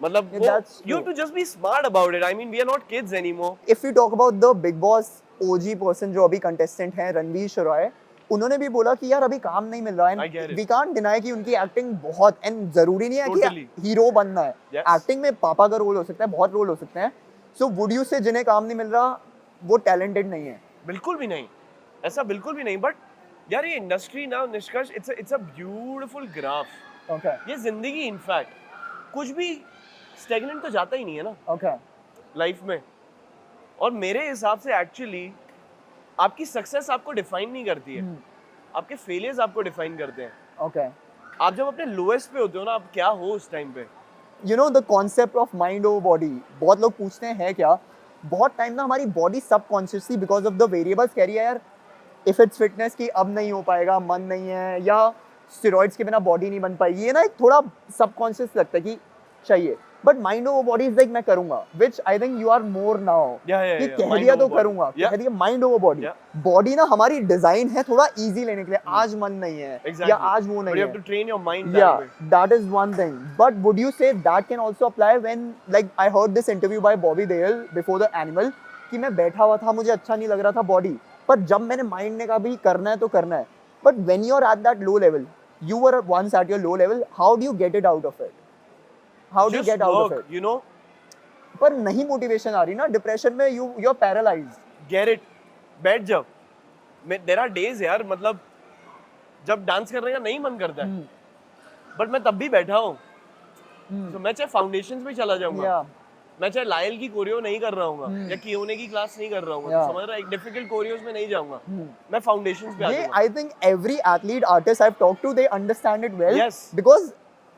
मतलब you have to just be smart about it. I mean, we are not kids anymore. If we talk about the Big Boss OG person जो अभी contestant हैं, रणवीर शरॉय, उन्होंने भी बोला कि यार अभी काम नहीं मिल रहा है. वी कांट डिनाई कि उनकी एक्टिंग बहुत एंड जरूरी नहीं है कि हीरो बनना है. एक्टिंग में पापा का रोल हो सकता है, बहुत रोल हो सकते हैं. सो वुड यू से जिन्हें काम नहीं मिल रहा वो टैलेंटेड नहीं है? बिल्कुल भी नहीं, ऐसा बिल्कुल भी नहीं. बट यार ये इंडस्ट्री ना निष्कर्ष, it's a beautiful graph. Okay. ये जिंदगी इनफैक्ट कुछ भी स्टैग्नेंट तो जाता ही नहीं है ना. ओके. लाइफ में. और मेरे हिसाब से एक्चुअली आपकी सक्सेस आपको डिफाइन नहीं करती है. आपके फेलियर्स आपको डिफाइन करते हैं. ओके. आप जब अपने लोएस्ट पे होते हो ना, आप क्या हो उस टाइम पे. You know the concept of mind over body, बहुत लोग पूछते हैं क्या. बहुत टाइम ना हमारी body subconsciously because of the variables कह रही है यार इफ इट्स फिटनेस की अब नहीं हो पाएगा, मन नहीं है, या स्टेरॉइड्स के बिना बॉडी नहीं बन पाएगी. ये ना एक थोड़ा सबकॉन्शियस लगता है कि चाहिए. But mind over body is like मैं करूंगा, which I think you are more now. कि कह दिया तो करूंगा, कह दिया माइंड ओवर बॉडी. बॉडी ना हमारी डिजाइन है थोड़ा इजी लेने के लिए. आज मन नहीं है या आज वो नहीं है. You have to train your mind that way. That is one thing. But would you say that can also apply when, like I heard this interview by Bobby Deol before the Animal, कि मैं बैठा हुआ था, मुझे अच्छा नहीं लग रहा था बॉडी, पर जब मैंने माइंड ने कहा भी करना है तो करना है. But when you are at that low level, you were once at your low level, how do you get it out of it? How do you get out of it? You know. पर नहीं motivation आ रही ना, depression में you are paralyzed. Get it. बैठ जाओ. There are days यार, मतलब जब डांस करने का नहीं मन करता है, बट मैं तब भी बैठा हूँ. तो मैं चाहे फाउंडेशंस में चला जाऊंगा, मैं चाहे लायल की कोरियो नहीं कर रहा हूँ या कियोने की क्लास नहीं कर रहा हूँ, तो समझ रहा है, एक डिफिकल्ट कोरियोस में नहीं जाऊंगा, मैं फाउंडेशंस पे आ जाऊंगा. I think every athlete artist I've talked to, they understand it well. Yes. Because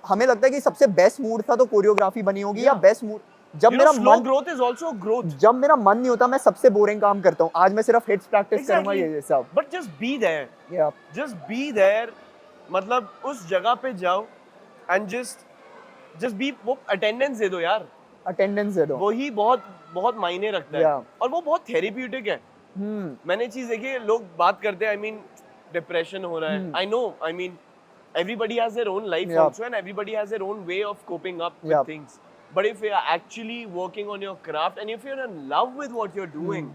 हमें लगता है कि सबसे बेस्ट मूड था तो कोरियोग्राफी बनी होगी, या बेस्ट मूड जब मेरा मन ग्रोथ इज आल्सो ग्रोथ. जब मेरा मन नहीं होता मैं सबसे बोरिंग काम करता हूँ. आज मैं सिर्फ हिट्स प्रैक्टिस करूंगा ये सब. But just be there. Just be there. मतलब उस जगह पे जाओ एंड जस्ट बी. वो अटेंडेंस दे दो यार. अटेंडेंस दे दो. वही बहुत बहुत मायने रखता है. और वो बहुत थेरेप्यूटिक है. मैंने चीज देखी है, लोग बात करते हैं, आई मीन डिप्रेशन हो रहा है. I know, I mean everybody has their own life also, and everybody has their own way of coping up with things. But if you are actually working on your craft and if you're in love with what you're doing,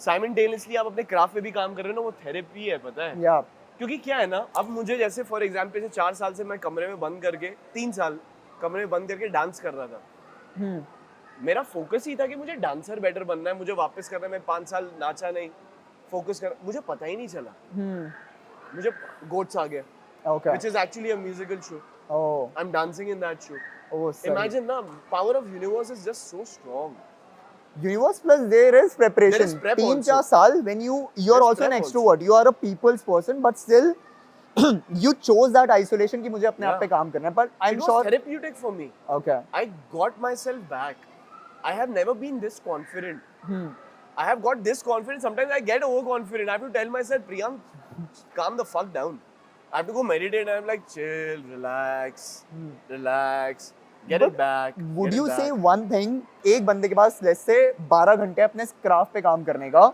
simultaneously आप अपने craft पे भी काम कर रहे हो ना, वो थेरेपी है, पता है. क्योंकि क्या है ना, अब मुझे जैसे फॉर एग्जांपल से 4 साल से मैं कमरे में बंद करके 3 साल कमरे में बंद करके डांस कर रहा था. मेरा फोकस ही था कि मुझे डांसर बेटर बनना है, मुझे वापस करना है. मैं 5 साल नाचा नहीं, फोकस कर, मुझे पता ही नहीं चला. मुझे गोट्स आ गया. Okay. Which is actually a musical show. Oh. I'm dancing in that show. Oh, sorry. Imagine the power of universe is just so strong. Universe plus there is preparation. There is prep also. 3-4 साल when you're also an extrovert. You are a people's person, but still you chose that isolation कि मुझे अपने आप पे काम करना है. But I'm sure it was therapeutic for me. Okay. I got myself back. I have never been this confident. I have got this confident. Sometimes I get overconfident. I have to tell myself, Priyank, calm the fuck down. I have to go meditate. I'm like, chill, relax, get it back. Would you say one thing? एक बंदे के पास let's say 12 घंटे अपने craft पे काम करने का,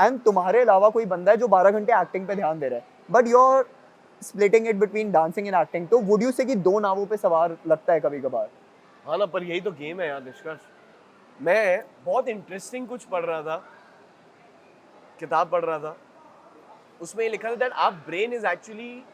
and तुम्हारे अलावा कोई बंदा है जो 12 घंटे एक्टिंग पे ध्यान दे रहा है, but you are splitting it between dancing and acting. तो वुड यू से कि 2 नावों पे सवार लगता है कभी कभार? हाँ ना, पर यही तो गेम है यार निष्कर्ष. मैं बहुत इंटरेस्टिंग कुछ पढ़ रहा था, किताब पढ़ रहा था, उसमें ये लिखा था that our brain is actually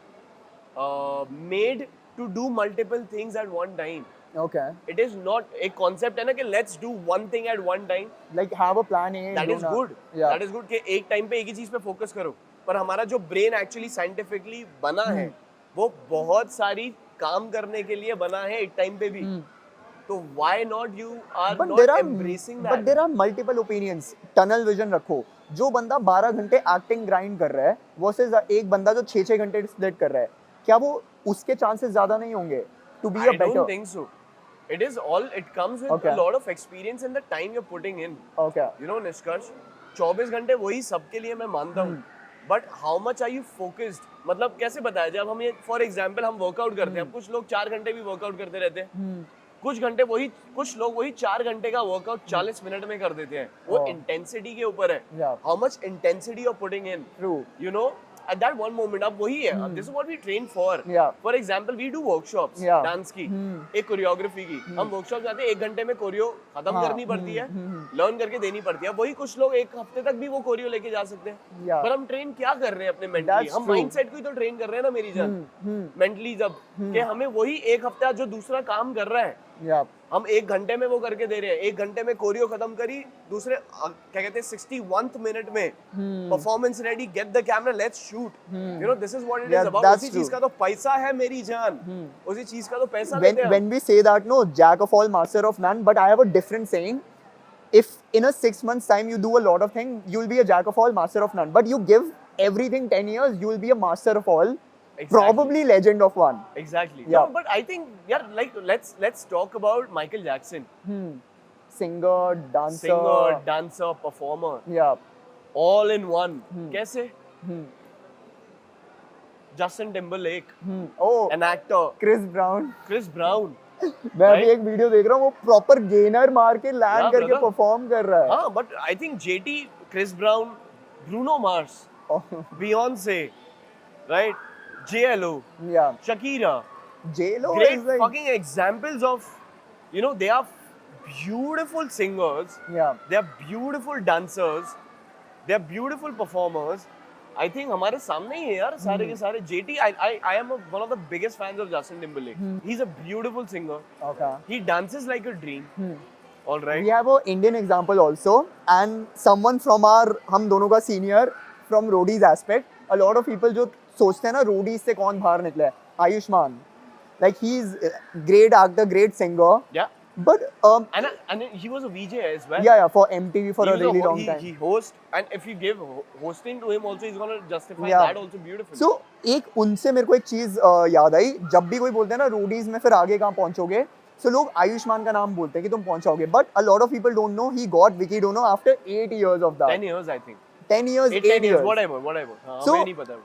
made to do multiple things at one time. Okay. It is not एक concept है ना कि let's do one thing at one time. Like have a plan A. That is good. Yeah. That is good कि एक time पे एक ही चीज पे फोकस करो. पर हमारा जो ब्रेन एक्चुअली साइंटिफिकली बना है, वो बहुत सारी काम करने के लिए बना है एक टाइम पे भी. तो why not you are But not there are embracing but that? there are multiple opinions. Tunnel vision रखो. जो बंदा 12 घंटे एक्टिंग ग्राइंड कर रहा है वर्सेस एक बंदा जो 6-6 घंटे स्प्लिट कर रहा है, क्या वो उसके चांसेस ज्यादा नहीं होंगे to be a I better? don't think so. It comes with Okay. a lot of experience and the time you're putting in. Okay. You know, निष्कर्ष 24 घंटे वही सबके लिए मैं मानता हूँ, but how much are you focused? मतलब कैसे बताया, जब हम ये फॉर एग्जांपल हम वर्कआउट करते हैं, अब कुछ लोग 4 घंटे भी वर्कआउट करते रहते हैं, कुछ लोग वही 4 घंटे का वर्कआउट 40 मिनट में कर देते हैं. वो Oh. इंटेंसिटी के ऊपर है, Yeah. How much intensity you are putting in, True. You know, at that one moment. अब वही है, this is what we train for. Yeah. For example we do workshops Yeah. Dance की, एक choreography की. हम वर्कशॉप जाते हैं, 1 घंटे में कोरियो खत्म हाँ. करनी पड़ती है, लर्न करके देनी पड़ती है. वही कुछ लोग 1 हफ्ते तक भी वो कोरियो लेके जा सकते हैं. Yeah. पर हम ट्रेन क्या कर रहे हैं अपने मेंटली? That's हम true. माइंडसेट को ही तो ट्रेन कर रहे हैं ना मेरी जान, मेंटली. जब कि हमें वही 1 हफ्ता जो दूसरा काम कर रहा है, Yeah. हम 1 घंटे में वो करके दे रहे हैं. 1 घंटे में कोरियो खत्म करी, दूसरे क्या कहते हैं 61th मिनट में performance ready, get the camera, let's shoot. You know, this is what it Yeah, is about. that's उसी चीज true. का तो पैसा है मेरी जान, उसी चीज का तो पैसा when लेते हैं. when we say that, no, jack of all, master of none, but I have a different saying. If in a 6 months time you do a lot of things, you'll be a jack of all, master of none. But you give everything 10 years, you'll be a master of all, Exactly. probably legend of one. Exactly. Yeah. No, but I think, yeah, like let's talk about Michael Jackson. Singer, dancer. Singer, dancer, performer, Yeah. all in one. कैसे? Justin Timberlake, Oh, an actor. Chris Brown. Chris Brown. मैं अभी एक video देख रहा हूँ, वो proper gainer मार के लैंड Yeah, करके brother. परफॉर्म कर रहा है. हाँ, but I think JT, Chris Brown, Bruno Mars, Beyonce, right? JLO, Yeah. Shakira. J-Lo Great is like, fucking examples of, you know, they are beautiful singers. yeah. They are beautiful dancers. They are beautiful performers. I think हमारे सामने ही है यार सारे के सारे. JT, I am one of the biggest fans of Justin Timberlake. He's a beautiful singer. Okay. He dances like a dream. All right. We have an Indian example also, and someone from our हम दोनों का senior from roadies aspect. A lot of people जो सोचते हैं ना roadies से कौन बाहर निकला है, Ayushman. Like he's a great actor, great singer. Yeah. But And he was a VJ as well. yeah, for MTV for He a was really ho- long he, time. He host, and if you give hosting to him also, he's gonna justify Yeah. that also beautifully. So एक उनसे मेरे को एक चीज याद आई, जब भी कोई बोलते हैं ना रोडीज में फिर आगे कहाँ पहुंचोगे, so लोग आयुष्मान का नाम बोलते हैं कि तुम पहुंचोगे, but a lot of people don't know he got Vicky Dono after 8 years of that. 10 years, I think. 10 years, 8 8 years. whatever. हाँ, So- हमें नहीं पता.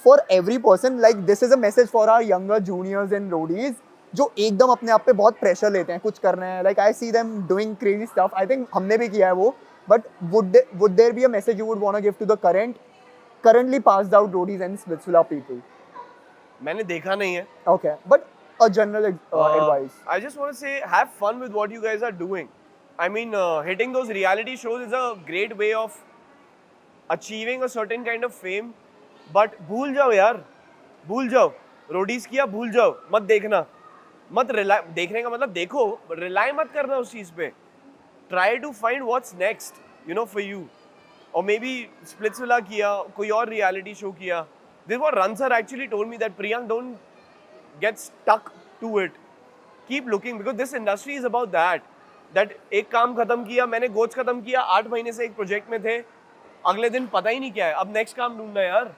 For every person, like this is a message for our younger juniors and roadies जो एकदम अपने आप पे बहुत प्रेशर लेते हैं, कुछ करना है. Like I see them doing crazy stuff. I think हमने भी किया है वो. But would there be a message you would want to give to the currently passed out roadies and Splitsvilla people? मैंने देखा नहीं है. Okay, but a general advice. I just want to say, have fun with what you guys are doing. I mean, hitting those reality shows is a great way of achieving a certain kind of fame. But भूल जाओ यार, भूल जाओ. Roadies किया, भूल जाओ. मत देखना. मत रिलाई, देखने का मतलब देखो, रिलाई मत करना उस चीज पे. Try to find what's next, you know, for you. Or maybe Splitsvilla किया, कोई और reality show किया. This is what Ran sir actually told me, that Priyank, don't get stuck to it. Keep looking, because this industry is about that. That एक काम खत्म किया, मैंने गोच खत्म किया, 8 महीने से एक प्रोजेक्ट में थे, अगले दिन पता ही नहीं क्या है, अब नेक्स्ट काम ढूंढना है यार.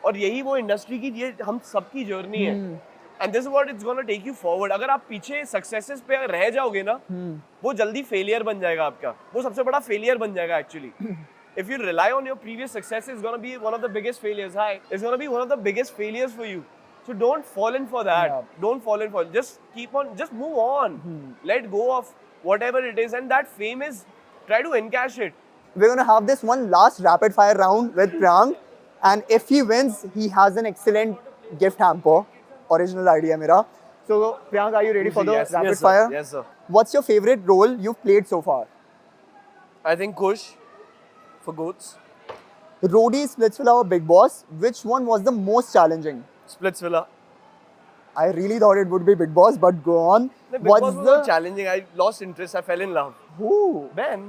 और यही वो इंडस्ट्री की, ये हम सबकी जर्नी है. And this is what it's gonna take you forward. अगर आप पीछे सक्सेसेस पे रह जाओगे ना, वो जल्दी फेलियर बन जाएगा आपका. वो सबसे बड़ा फेलियर बन जाएगा actually. If you rely on your previous success, it's going to be one of the biggest failures. It's going to be one of the biggest failures for you. So don't fall in for that. Yeah. Don't fall in for it. Just keep on, just move on. Let go of whatever it is. And that fame is, try to encash it. We're going to have this one last rapid fire round with Priyank. And if he wins, he has an excellent gift hamper. Original idea mera. So Priyank, are you ready for the Yes, rapid yes, sir. fire? Yes, sir. What's your favorite role you've played so far? I think Kush for goats. Roadie, Splitsvilla or Big Boss? Which one was the most challenging? Splitsvilla. I really thought it would be Big Boss, but go on. The Big Boss was not challenging. I lost interest. I fell in love. Who? Ben.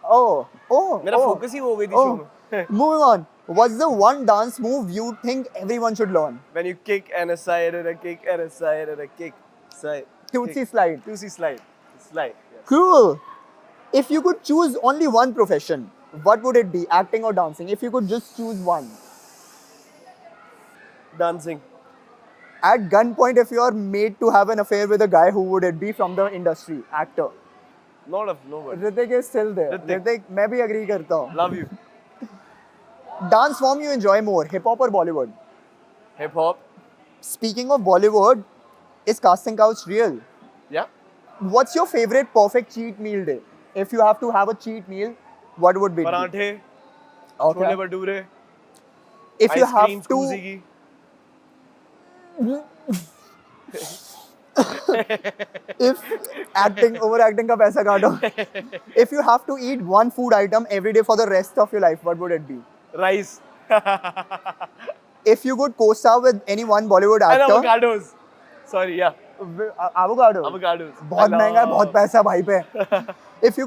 Oh. मेरा focus ही वो हो गई थी show में. Moving on. What's the one dance move you think everyone should learn? When you kick and a side and a kick and a side and a kick side. Tootsie slide. Tootsie slide. Slide. Yes. Cool. If you could choose only one profession, what would it be? Acting or dancing? If you could just choose one. Dancing. At gunpoint, if you are made to have an affair with a guy, who would it be from the industry? Actor. Nobody. Ritik is still there. Ritik, मैं भी agree करता हूँ. Love you. Dance form you enjoy more, hip hop or Bollywood? Hip hop. Speaking of Bollywood, is casting couch real? Yeah. What's your favorite perfect cheat meal day? If you have to have a cheat meal, what would be? Parathe. Okay. Chole bhature. If you ice have cream, to, Kuzi ki. if overacting का पैसा काटो. If you have to eat one food item every day for the rest of your life, what would it be? Rice. If you could co-star with any one Bollywood And actor, avocados. Sorry, yeah. avocado. Avocados. बहुत महंगा है, बहुत पैसा भाई पे. If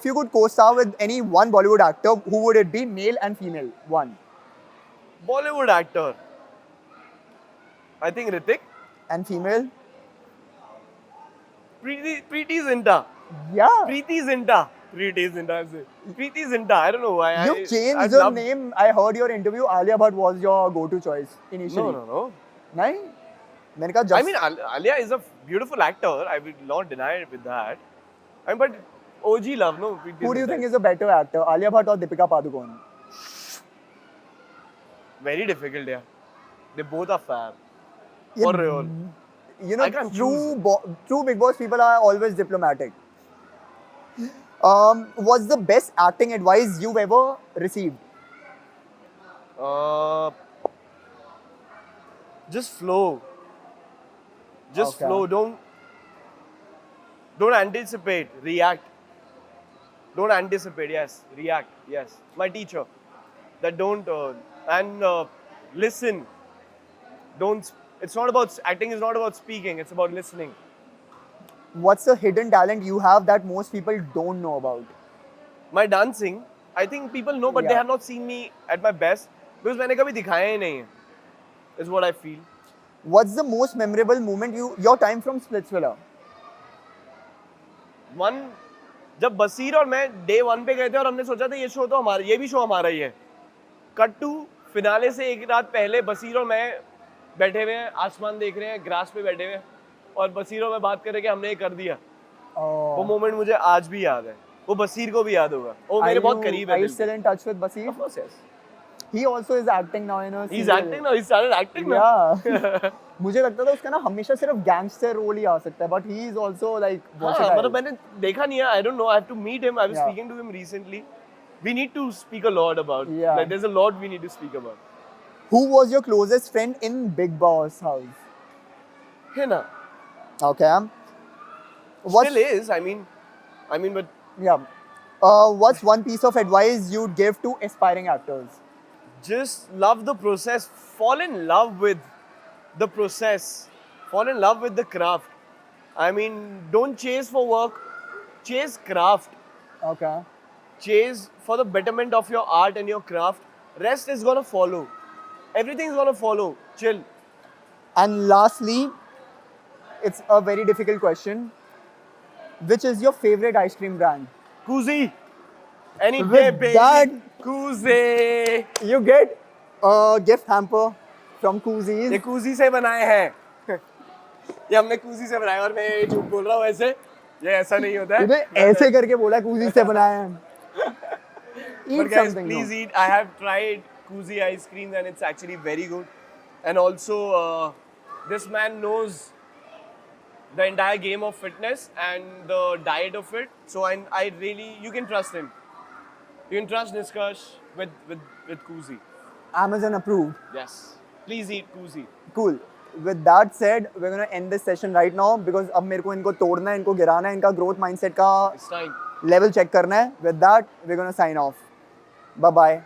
you could co-star with any one Bollywood actor, who would it be? Male and female. One. Bollywood actor. I think Ritik. And female? Preeti Zinta. Yeah. Preeti Zinta. Preeti Zinta. I don't know why. You changed your name. I heard your interview. Alia Bhatt was your go-to choice initially. No. नहीं? मैंने कहा just. I mean, Alia is a beautiful actor. I will not deny it with that. I mean, but OG love, no? Preeti Who do you Zinta think is a better actor, Alia Bhatt or Deepika Padukone? Very difficult, yeah. They both are fab. Yeah, For real. You know, I can't true Big Boss people are always diplomatic. What's the best acting advice you've ever received? Just flow. Just Okay. flow. Don't anticipate. React. Don't anticipate. Yes. React. Yes. My teacher. That don't listen. Don't. It's not about acting. Is not about speaking. It's about listening. What's a hidden talent you have that most people don't know about? My dancing. I think people know, but they Yeah. have not seen me at my best because मैंने कभी दिखाया ही नहीं है. Is what I feel. What's the most memorable moment your time from Splitsvilla? One, जब बसीर और मैं day 1 पे गए थे और हमने सोचा था ये शो तो हमारा, ये भी शो हमारा ही है. कट टू फिनाले से एक रात पहले बसीर और मैं बैठे हुए हैं, आसमान देख रहे हैं, ग्रास पे बैठे हुए हैं और बसीर और मैं बात कर रहे कि हमने ये कर दिया. वो मोमेंट मुझे आज भी याद है. वो बसीर को भी याद होगा. वो मेरे बहुत करीब है. Are you still in touch with Basir? Of course, yes. He also is acting now in a He's serial. acting now. He started acting now. Yeah. मुझे लगता था उसका ना हमेशा सिर्फ गैंगस्टर रोल ही आ सकता है, but he is also like हाँ, मतलब मैंने देखा नहीं है. I don't know. I have to meet him. I was Yeah. speaking to him recently. We need to speak a lot about. Yeah. Like there's a lot we need to speak about. Who was your closest friend in Big Boss house? है ना? Okay. Still is. I mean, but Yeah. What's one piece of advice you'd give to aspiring actors? just love the process. Fall in love with the process. Fall in love with the craft. I mean, don't chase for work. Chase craft. Okay. Chase for the betterment of your art and your craft. Rest is gonna follow. Everything's gonna follow. Chill. And lastly, it's a very difficult question. Which is your favorite ice cream brand? Kuzi. Any With day, baby. that- Kuzi. You get a gift hamper from Koozies. ये cosy से बनाए हैं. ये हमने cosy से बनाए और मैं ये झूठ बोल रहा हूँ ऐसे. ये ऐसा नहीं होता है. तूने ऐसे करके बोला Koozies से बनाया है. Eat But guys, something. please no? eat. I have tried Kuzi ice cream and it's actually very good. And also, this man knows the entire game of fitness and the diet of it. So I really, you can trust him. You can trust Niskash with Kuzi. Amazon approved. Yes. Please eat Kuzi. Cool. With that said, we're gonna end this session right now because अब मेरे को इनको तोड़ना है, इनको गिराना है, इनका growth mindset का It's time. level check करना है. With that, we're gonna sign off. Bye bye.